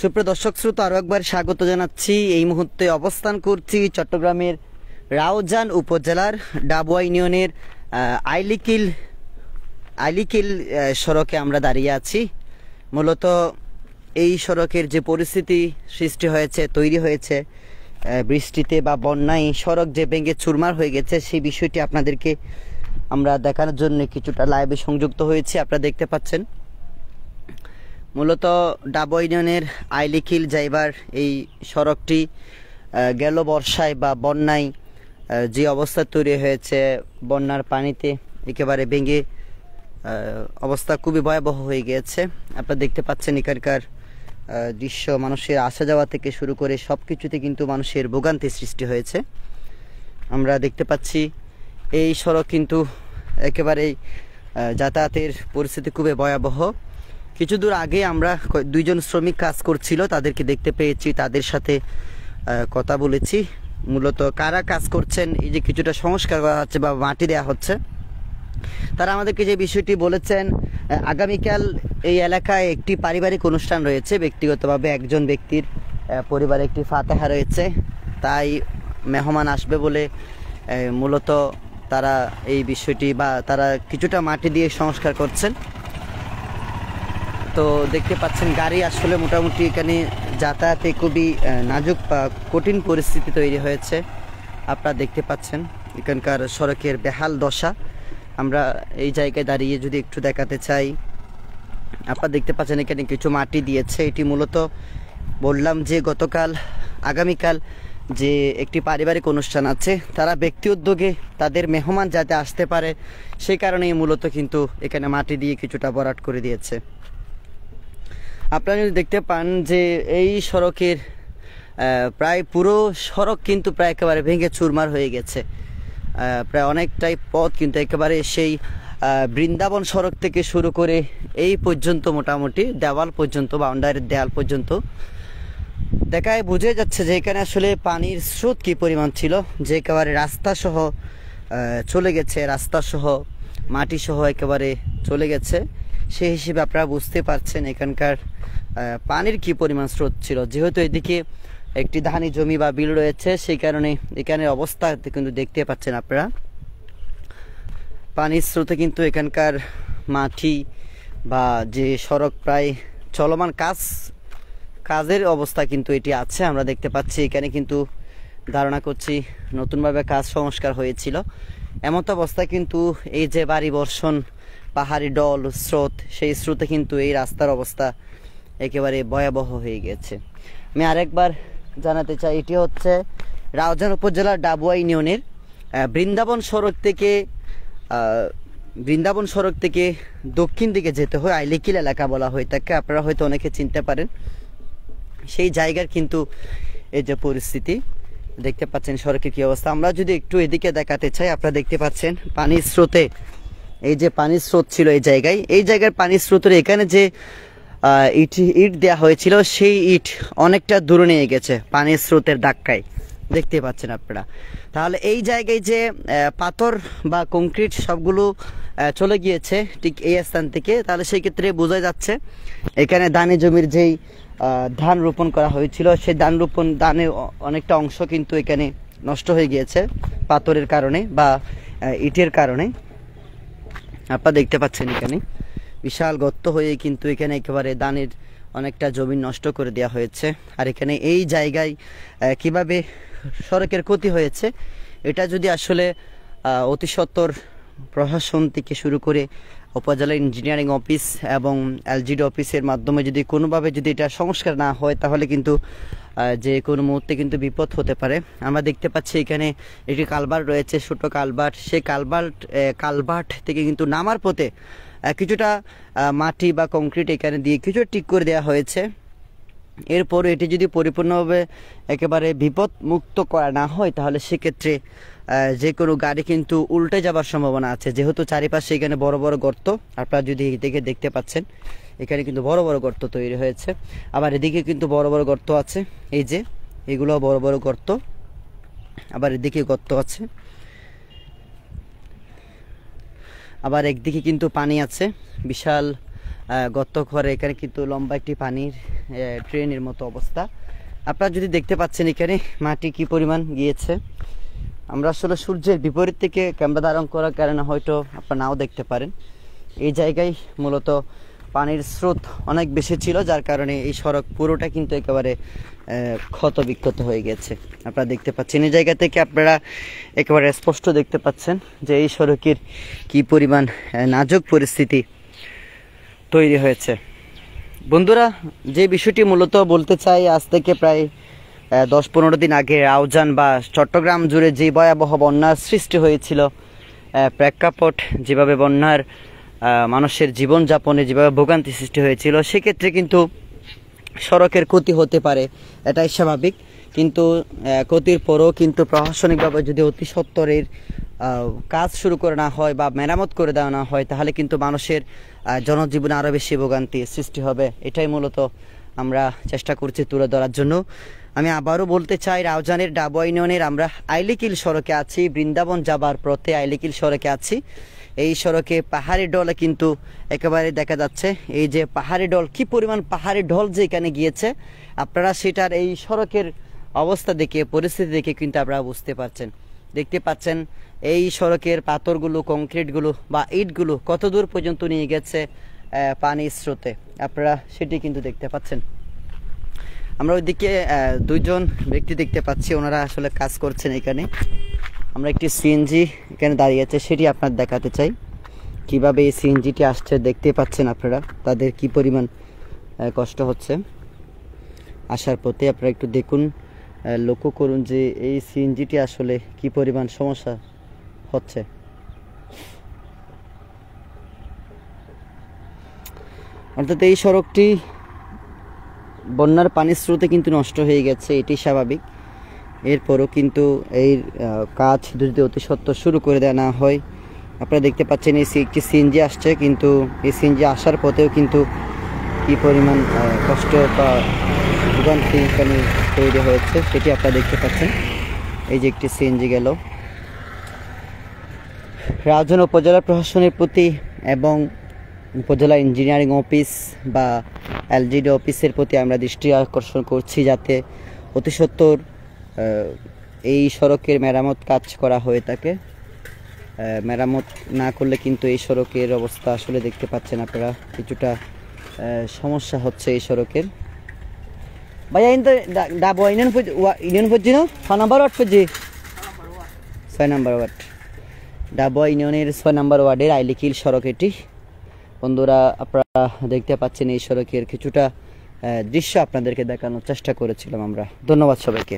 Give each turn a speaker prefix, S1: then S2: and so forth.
S1: সুপ্রিয় দর্শক শ্রোতা, আরো একবার স্বাগত জানাচ্ছি। এই মুহূর্তে অবস্থান করছি চট্টগ্রামের রাউজান উপজেলার ডাবুয়া ইউনিয়নের আইলিকিল সড়কে আমরা দাঁড়িয়ে আছি। মূলত এই সড়কের যে পরিস্থিতি সৃষ্টি হয়েছে, তৈরি হয়েছে বৃষ্টিতে বা বন্যায়, সড়ক যে ভেঙে চুরমার হয়ে গেছে, সেই বিষয়টি আপনাদেরকে আমরা দেখানোর জন্য কিছুটা লাইভে সংযুক্ত হয়েছি। আপনারা দেখতে পাচ্ছেন মূলত ডাবুয়া ইউনিয়নের আইলিকিল যাইবার এই সড়কটি গেল বর্ষায় বা বন্যায় যে অবস্থা তৈরি হয়েছে, বন্যার পানিতে একেবারে ভেঙে অবস্থা খুবই ভয়াবহ হয়ে গিয়েছে। আপনারা দেখতে পাচ্ছেন এখানকার দৃশ্য, মানুষের আসা যাওয়া থেকে শুরু করে সব কিছুতে কিন্তু মানুষের ভোগান্তি সৃষ্টি হয়েছে। আমরা দেখতে পাচ্ছি এই সড়ক কিন্তু একেবারেই যাতায়াতের পরিস্থিতি খুবই ভয়াবহ। কিছু দূর আগে আমরা দুইজন শ্রমিক কাজ করছিল, তাদেরকে দেখতে পেয়েছি, তাদের সাথে কথা বলেছি। মূলত কারা কাজ করছেন, এই যে কিছুটা সংস্কার করা হচ্ছে বা মাটি দেওয়া হচ্ছে, তারা আমাদেরকে যে বিষয়টি বলেছেন, আগামীকাল এই এলাকায় একটি পারিবারিক অনুষ্ঠান রয়েছে। ব্যক্তিগতভাবে একজন ব্যক্তির পরিবারে একটি ফাতেহা রয়েছে, তাই মেহমান আসবে বলে মূলত তারা এই বিষয়টি বা তারা কিছুটা মাটি দিয়ে সংস্কার করছেন। তো দেখতে পাচ্ছেন গাড়ি আসলে মোটামুটি এখানে যাতায়াতে খুবই নাজুক বা কঠিন পরিস্থিতি তৈরি হয়েছে। আপনারা দেখতে পাচ্ছেন এখানকার সড়কের বেহাল দশা। আমরা এই জায়গায় দাঁড়িয়ে যদি একটু দেখাতে চাই, আপনারা দেখতে পাচ্ছেন এখানে কিছু মাটি দিয়েছে। এটি মূলত বললাম যে আগামীকাল যে একটি পারিবারিক অনুষ্ঠান আছে, তারা ব্যক্তি উদ্যোগে তাদের মেহমান যাতে আসতে পারে সেই কারণেই মূলত কিন্তু এখানে মাটি দিয়ে কিছুটা ভরাট করে দিয়েছে। আপনারা যদি দেখতে পান যে এই সড়কের প্রায় পুরো সড়ক কিন্তু প্রায় একেবারে ভেঙে চুরমার হয়ে গেছে। প্রায় অনেকটাই পথ কিন্তু একেবারে সেই বৃন্দাবন সড়ক থেকে শুরু করে এই পর্যন্ত, মোটামুটি দেওয়াল পর্যন্ত, বাউন্ডারির দেওয়াল পর্যন্ত দেখায় বোঝা যাচ্ছে যে এখানে আসলে পানির স্রোত কি পরিমাণ ছিল, যে একেবারে রাস্তা সহ চলে গেছে, রাস্তা সহ মাটি সহ একেবারে চলে গেছে। সেই হিসেবে আপনারা বুঝতে পারছেন এখানকার পানির কি পরিমাণ স্রোত ছিল। যেহেতু এদিকে একটি ধানি জমি বা বিল রয়েছে, সেই কারণে এখানে অবস্থা কিন্তু দেখতে পাচ্ছেন আপনারা। পানির স্রোতে কিন্তু এখানকার মাটি বা যে সড়ক প্রায় চলমান কাজের অবস্থা কিন্তু এটি আছে। আমরা দেখতে পাচ্ছি এখানে কিন্তু ধারণা করছি নতুনভাবে কাজ সংস্কার হয়েছিল। এমত অবস্থায় কিন্তু এই যে বাড়ি বর্ষণ, পাহাড়ি ডল স্রোত, সেই স্রোতে কিন্তু এই রাস্তার অবস্থা একেবারে ভয়াবহ হয়ে গেছে। আমি আরেকবার জানাতে চাই, এটি হচ্ছে রাউজান উপজেলার ডাবুয়া ইউনিয়নের বৃন্দাবন সড়ক থেকে দক্ষিণ দিকে যেতে হয়, আইলিকিল এলাকা বলা হয় তাকে। আপনারা হয়তো অনেকে চিনতে পারেন। সেই জায়গার কিন্তু এই যে পরিস্থিতি দেখতে পাচ্ছেন, সড়কের কি অবস্থা। আমরা যদি একটু এদিকে দেখাতে চাই, আপনারা দেখতে পাচ্ছেন পানির স্রোতে, এই যে পানির স্রোত ছিল এই জায়গার পানির স্রোতের এখানে যে ইট দেওয়া হয়েছিল, সেই ইট অনেকটা দূরে নিয়ে গেছে পানির স্রোতের ধাক্কায়, দেখতে পাচ্ছেন আপনারা। তাহলে এই জায়গায় যে পাথর বা কংক্রিট সবগুলো চলে গিয়েছে ঠিক এই স্থান থেকে, তাহলে সেই ক্ষেত্রে বোঝা যাচ্ছে এখানে ধানি জমির যেই ধান রোপণ করা হয়েছিল, সেই ধানের অনেকটা অংশ কিন্তু এখানে নষ্ট হয়ে গিয়েছে পাথরের কারণে বা ইটের কারণে। আপনারা দেখতে পাচ্ছেন এখানে বিশাল গর্ত হয়ে কিন্তু এখানে একেবারে ধানের অনেকটা জমি নষ্ট করে দেওয়া হয়েছে। আর এখানে এই জায়গায় কিভাবে সড়কের ক্ষতি হয়েছে, এটা যদি আসলে অতি সত্বর প্রশাসন থেকে শুরু করে উপজেলা ইঞ্জিনিয়ারিং অফিস এবং এলজিডি অফিসের মাধ্যমে যদি কোনোভাবে যদি এটা সংস্কার না হয়, তাহলে কিন্তু যে কোনো মুহূর্তে কিন্তু বিপদ হতে পারে। আমরা দেখতে পাচ্ছি এখানে একটি কালভার্ট রয়েছে, ছোট কালভার্ট। সেই কালভার্ট থেকে কিন্তু নামার পথে কিছুটা মাটি বা কংক্রিট এখানে দিয়ে কিছু ঠিক করে দেওয়া হয়েছে। এরপর এটি যদি পরিপূর্ণভাবে একেবারে বিপদ মুক্ত করা না হয়, তাহলে সেক্ষেত্রে যে কোনো গাড়ি কিন্তু উল্টে যাবার সম্ভাবনা আছে। যেহেতু চারিপাশে এখানে বড় বড় গর্ত, আপনারা যদি এদিকে দেখতে পাচ্ছেন এখানে কিন্তু বড় বড় গর্ত তৈরি হয়েছে। আবার এদিকে কিন্তু বড় বড় গর্ত আছে, এই যে এগুলো বড় বড় গর্ত, আবার এদিকে গর্ত আছে, আবার একদিকে কিন্তু পানি আছে, বিশাল গর্ত করে এখানে কিন্তু লম্বা একটি পানির ট্রেনের মতো অবস্থা। আপনারা যদি দেখতে পাচ্ছেন এখানে মাটি কি পরিমাণ গিয়েছে। আমরা আসলে সূর্যের বিপরীত থেকে ক্যামেরা ধারণ করার কারণে হয়তো আপনারা নাও দেখতে পারেন। এই জায়গায় মূলত পানির স্রোত অনেক বেশি ছিল, যার কারণে এই সড়ক পুরোটা কিন্তু একেবারে ক্ষত বিক্ষত হয়ে গেছে। আপনারা দেখতে পাচ্ছেন এই জায়গা থেকে আপনারা একেবারে স্পষ্ট দেখতে পাচ্ছেন যে এই সড়কের কি পরিমাণ নাজুক পরিস্থিতি তৈরি হয়েছে। বন্ধুরা, যে বিষয়টি মূলত বলতে চাই, আজ থেকে প্রায় 10-15 দিন আগে আউজান বা চট্টগ্রাম জুড়ে যে ভয়াবহ বন্যার সৃষ্টি হয়েছিল, প্রেক্ষাপট যেভাবে বন্যার মানুষের জীবনযাপনে যেভাবে ভোগান্তি সৃষ্টি হয়েছিল, সেক্ষেত্রে কিন্তু সড়কের ক্ষতি হতে পারে, এটাই স্বাভাবিক। কিন্তু ক্ষতির পরও কিন্তু প্রশাসনিকভাবে যদি অতি সত্বরের কাজ শুরু করে না হয় বা মেরামত করে দেওয়া না হয়, তাহলে কিন্তু মানুষের জনজীবনে আরও বেশি ভোগান্তি সৃষ্টি হবে। এটাই মূলত আমরা চেষ্টা করছি তুলে ধরার জন্য। আমি আবারও বলতে চাই, রাউজানের ডাবুয়া ইউনিয়নের আমরা আইলিকিল সড়কে আছি, বৃন্দাবন যাবার পথে আইলিকিল সড়কে আছি। এই সড়কে পাহাড়ি ঢলে কিন্তু একেবারে দেখা যাচ্ছে, এই যে পাহাড়ি ঢল, কি পরিমাণ পাহাড়ি ঢল যে এখানে গিয়েছে, আপনারা সেটার এই সড়কের অবস্থা দেখে, পরিস্থিতি দেখে কিন্তু আপনারা বুঝতে পারছেন। দেখতে পাচ্ছেন এই সড়কের পাথরগুলো, কংক্রিটগুলো বা ইটগুলো কত দূর পর্যন্ত নিয়ে গেছে পানির স্রোতে, আপনারা সেটি কিন্তু দেখতে পাচ্ছেন। আমরা ওইদিকে 2জন ব্যক্তি দেখতে পাচ্ছি, ওনারা আসলে কাজ করছেন এখানে। আমরা একটি সিএনজি এখানে দাঁড়িয়ে আছে, সেটি আপনার দেখাতে চাই। কিভাবে এই সিএনজিটি আসছে দেখতে পাচ্ছেন আপনারা, তাদের কি পরিমাণ কষ্ট হচ্ছে আসার পথে। আপনারা একটু দেখুন, লক্ষ্য করুন যে এই সিএনজিটি আসলে কি পরিমাণ সমস্যা হচ্ছে। অর্থাৎ এই সড়কটি বন্যার পানির স্রোতে কিন্তু নষ্ট হয়ে গেছে, এটি স্বাভাবিক। এরপরও কিন্তু এই কাজ যদি অতি সত্বর শুরু করে দেওয়া না হয়, আপনারা দেখতে পাচ্ছেন এই একটি সিএনজি আসছে, কিন্তু এই সিএনজি আসার পথেও কিন্তু কি পরিমাণ কষ্ট বা ভোগান্তি এখানে তৈরি হয়েছে সেটি আপনারা দেখতে পাচ্ছেন। এই যে একটি সিএনজি গেল। রাউজান উপজেলা প্রশাসনের প্রতি এবং উপজেলা ইঞ্জিনিয়ারিং অফিস বা এলজিডি অফিসের প্রতি আমরা দৃষ্টি আকর্ষণ করছি, যাতে অতি সত্বর এই সড়কের মেরামত কাজ করা হয়ে থাকে। মেরামত না করলে কিন্তু এই সড়কের অবস্থা আসলে দেখতে পাচ্ছেন আপনারা, কিছুটা সমস্যা হচ্ছে এই সড়কের। ভাইয়া ইন ডাবুয়া ইউনিয়ন পর্যন্ত 6 নম্বর ওয়ার্ড পর্যন্ত 6 নম্বর ওয়ার্ড, ডাবুয়া ইউনিয়নের 6 নম্বর ওয়ার্ডের আইলিকিল সড়ক এটি। বন্ধুরা, আপনারা দেখতে পাচ্ছেন এই সড়কের কিছুটা দৃশ্য আপনাদেরকে দেখানোর চেষ্টা করেছিলাম আমরা। ধন্যবাদ সবাইকে।